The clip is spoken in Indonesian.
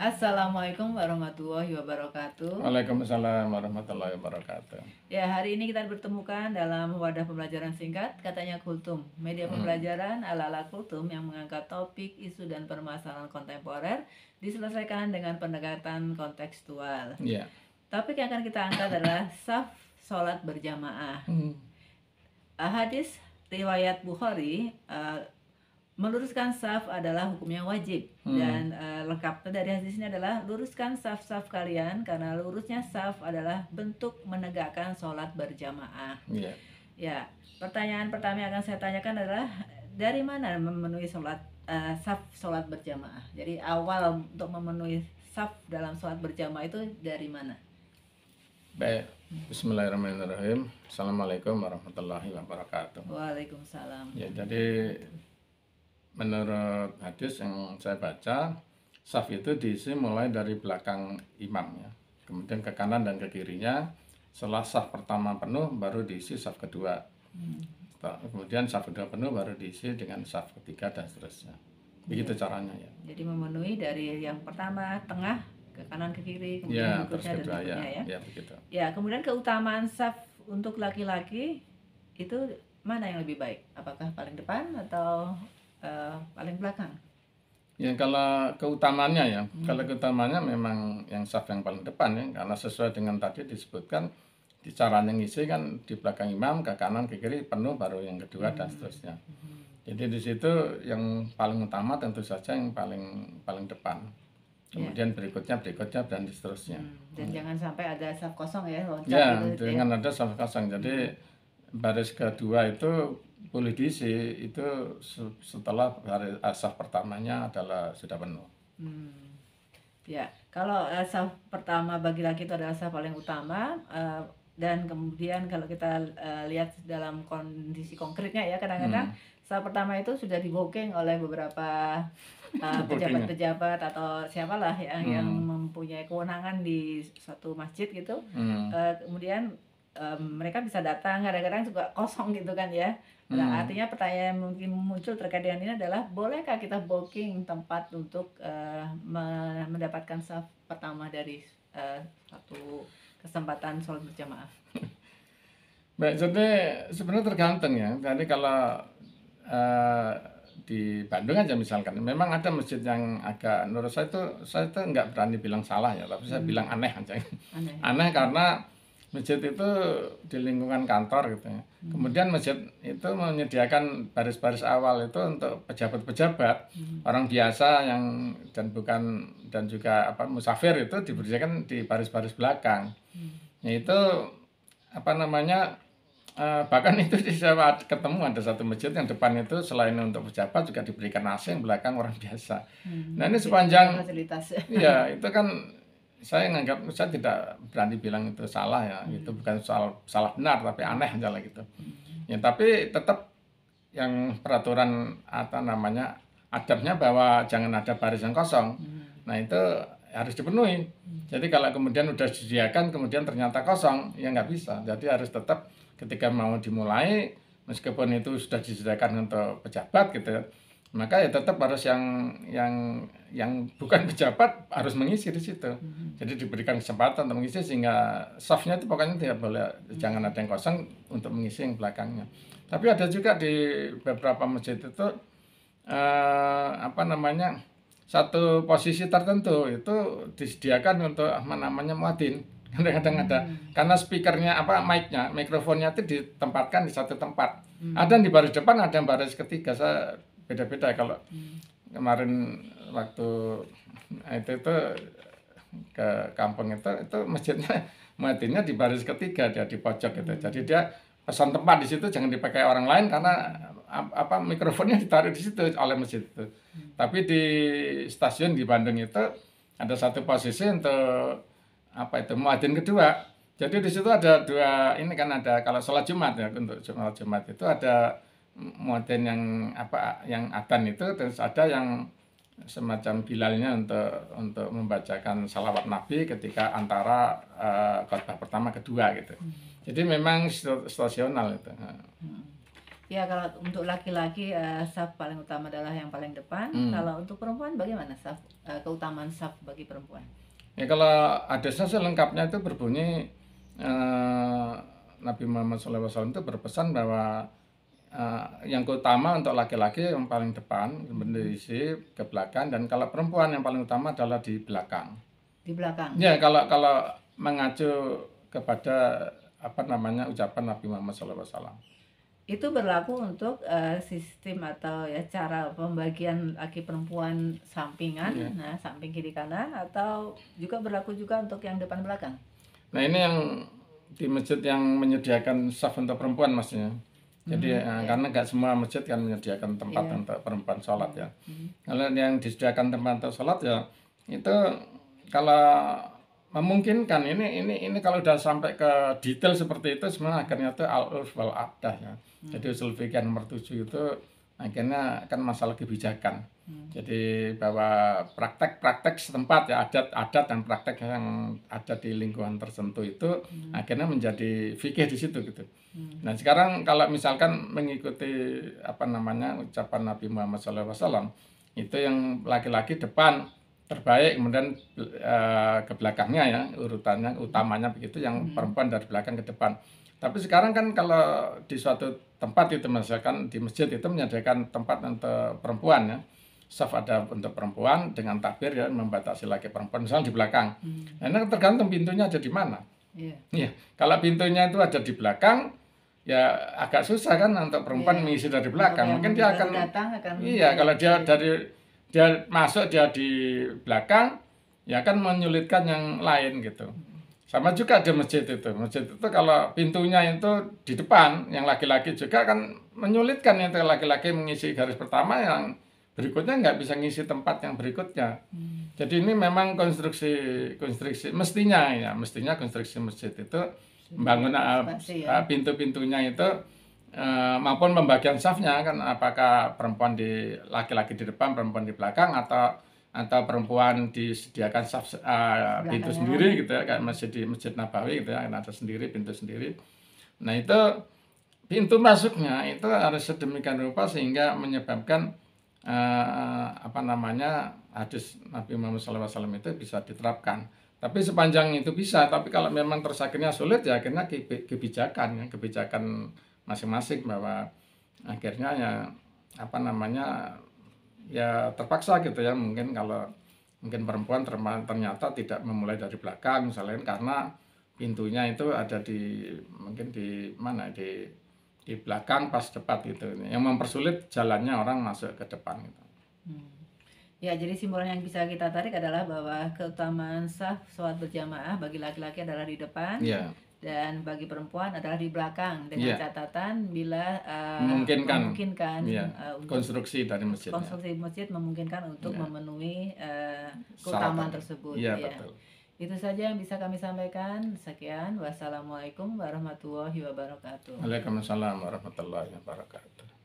Assalamualaikum warahmatullahi wabarakatuh. Waalaikumsalam warahmatullahi wabarakatuh. Ya, hari ini kita dipertemukan dalam wadah pembelajaran singkat, katanya Kultum, media Hmm. pembelajaran ala-ala Kultum yang mengangkat topik, isu, dan permasalahan kontemporer diselesaikan dengan pendekatan kontekstual. Yeah. Topik yang akan kita angkat adalah saf sholat berjamaah. Hadis riwayat Bukhari meluruskan saf adalah hukumnya wajib dan lengkapnya dari hadis ini adalah luruskan saf-saf kalian karena lurusnya saf adalah bentuk menegakkan sholat berjamaah. Yeah. Ya, pertanyaan pertama yang akan saya tanyakan adalah dari mana memenuhi saf sholat berjamaah? Jadi awal untuk memenuhi saf dalam sholat berjamaah itu dari mana? Baik, Bismillahirrahmanirrahim. Assalamualaikum warahmatullahi wabarakatuh. Waalaikumsalam. Ya, jadi menurut hadis yang saya baca, saf itu diisi mulai dari belakang imam ya. Kemudian ke kanan dan ke kirinya. Setelah saf pertama penuh baru diisi saf kedua. Kemudian saf kedua penuh baru diisi dengan saf ketiga dan seterusnya. Begitu caranya ya. Jadi memenuhi dari yang pertama, tengah, ke kanan, ke kiri, Ya, kemudian terus berikutnya dan kedua ya. berikutnya ya. Ya, begitu. Ya, kemudian keutamaan saf untuk laki-laki itu mana yang lebih baik? Apakah paling depan atau paling belakang? Ya, kalau keutamaannya ya, kalau keutamaannya memang yang saf yang paling depan ya, karena sesuai dengan tadi disebutkan di caranya ngisi kan di belakang imam, ke kanan, ke kiri penuh baru yang kedua dan seterusnya. Jadi di situ yang paling utama tentu saja yang paling depan. Kemudian berikutnya dan seterusnya. Dan jangan sampai ada saf kosong ya, loncat Ya, gitu dengan ada saf kosong. Jadi baris kedua itu boleh diisi itu setelah baris saf pertamanya adalah sudah penuh. Ya, kalau saf pertama bagi laki itu adalah saf paling utama, dan kemudian kalau kita lihat dalam kondisi konkretnya ya, kadang-kadang saf pertama itu sudah dibooking oleh beberapa pejabat-pejabat atau siapalah ya yang mempunyai kewenangan di suatu masjid gitu. Kemudian mereka bisa datang, kadang-kadang juga kosong gitu kan ya. Nah, artinya pertanyaan yang mungkin muncul terkait dengan ini adalah bolehkah kita booking tempat untuk mendapatkan saf pertama dari satu kesempatan sholat berjamaah? Baik, jadi sebenarnya tergantung ya. Jadi kalau di Bandung aja misalkan, memang ada masjid yang agak, menurut saya itu nggak berani bilang salah ya, tapi saya bilang aneh aja. Aneh karena masjid itu di lingkungan kantor gitu ya. Kemudian masjid itu menyediakan baris-baris awal itu untuk pejabat-pejabat, orang biasa yang dan juga musafir itu diberikan di baris-baris belakang. Yaitu bahkan itu saya ketemu ada satu masjid yang depan itu selain untuk pejabat juga diberikan AC, yang belakang orang biasa. Nah, ini sepanjang ya itu kan saya tidak berani bilang itu salah ya, itu bukan soal salah benar tapi aneh aja lah gitu. Ya, tapi tetap yang peraturan adabnya bahwa jangan ada baris yang kosong. Nah, itu harus dipenuhi. Jadi kalau kemudian udah disediakan kemudian ternyata kosong, ya nggak bisa. Jadi harus tetap ketika mau dimulai, meskipun itu sudah disediakan untuk pejabat gitu, maka ya tetap harus yang bukan pejabat harus mengisi di situ. Jadi diberikan kesempatan untuk mengisi sehingga safnya itu pokoknya tidak boleh, jangan ada yang kosong untuk mengisi yang belakangnya. Tapi ada juga di beberapa masjid itu satu posisi tertentu itu disediakan untuk muadzin. Kadang-kadang ada karena speakernya mic-nya, mikrofonnya itu ditempatkan di satu tempat. Ada yang di baris depan, ada yang baris ketiga. Saya beda-beda kalau kemarin waktu itu ke kampung itu masjidnya muadzinnya di baris ketiga, dia di pojok gitu. Jadi dia pesan tempat di situ jangan dipakai orang lain karena mikrofonnya ditaruh di situ oleh masjid itu. Tapi di stasiun di Bandung itu ada satu posisi untuk muadzin kedua. Jadi di situ ada dua, ini kan ada kalau sholat Jumat ya, untuk sholat Jumat itu ada muadzin yang adzan itu, terus ada yang semacam bilalnya untuk membacakan salawat Nabi ketika antara khotbah pertama kedua gitu. Jadi memang situasional itu. Ya, kalau untuk laki-laki saf paling utama adalah yang paling depan. Kalau untuk perempuan bagaimana saf, keutamaan saf bagi perempuan? Ya kalau hadisnya selengkapnya itu berbunyi Nabi Muhammad SAW itu berpesan bahwa yang utama untuk laki-laki yang paling depan, berisi ke belakang, dan kalau perempuan yang paling utama adalah di belakang. Di belakang. Ya kalau mengacu kepada apa namanya ucapan Nabi Muhammad SAW. Itu berlaku untuk sistem atau ya cara pembagian laki perempuan sampingan, nah samping kiri kanan, atau juga berlaku juga untuk yang depan belakang. Nah ini yang di masjid yang menyediakan saf untuk perempuan maksudnya. Jadi karena nggak semua masjid kan menyediakan tempat untuk perempuan sholat ya. Kalau yang disediakan tempat untuk sholat ya itu kalau memungkinkan ini kalau udah sampai ke detail seperti itu sebenarnya akhirnya itu al-urf wal adah ya. Jadi usul fikih nomor 7 itu akhirnya kan masalah kebijakan. Jadi bahwa praktek-praktek setempat ya adat-adat dan praktek yang ada di lingkungan tertentu itu akhirnya menjadi fikih di situ gitu. Nah sekarang kalau misalkan mengikuti apa namanya ucapan Nabi Muhammad SAW itu yang laki-laki depan terbaik, kemudian ke belakangnya ya urutannya utamanya begitu, yang perempuan dari belakang ke depan. Tapi sekarang kan kalau di suatu tempat itu misalkan di masjid itu menyediakan tempat untuk perempuan ya, saf ada untuk perempuan dengan takbir ya membatasi laki perempuan misalnya di belakang. Nah, ini tergantung pintunya ada di mana. Iya. Kalau pintunya itu ada di belakang ya agak susah kan untuk perempuan mengisi dari belakang. Mungkin dia akan iya kalau dia masuk dia di belakang ya akan menyulitkan yang lain gitu. Sama juga di masjid itu. Masjid itu kalau pintunya itu di depan yang laki-laki juga kan menyulitkan yang laki-laki mengisi garis pertama, yang berikutnya nggak bisa ngisi tempat yang berikutnya. Jadi ini memang konstruksi mestinya konstruksi masjid itu membangun pintu-pintunya itu maupun pembagian safnya kan apakah perempuan di laki-laki di depan, perempuan di belakang, atau perempuan disediakan saf pintu sendiri gitu ya, kayak masjid di Masjid Nabawi gitu ya, ada sendiri pintu sendiri. Nah itu pintu masuknya itu harus sedemikian rupa sehingga menyebabkan apa namanya hadis Nabi Muhammad SAW itu bisa diterapkan. Tapi sepanjang itu bisa, tapi kalau memang terus akhirnya sulit ya akhirnya kebijakan masing-masing, bahwa akhirnya ya apa namanya ya terpaksa gitu ya, mungkin kalau perempuan ternyata tidak memulai dari belakang misalnya karena pintunya itu ada mungkin di mana di belakang pas depan gitu, yang mempersulit jalannya orang masuk ke depan gitu. Ya, jadi simbolan yang bisa kita tarik adalah bahwa keutamaan saf sholat berjamaah bagi laki-laki adalah di depan, dan bagi perempuan adalah di belakang, dengan catatan bila memungkinkan konstruksi dari masjid. Konstruksi masjid memungkinkan untuk memenuhi keutamaan tersebut. Iya, betul. Itu saja yang bisa kami sampaikan. Sekian, wassalamualaikum warahmatullahi wabarakatuh. Waalaikumsalam warahmatullahi wabarakatuh.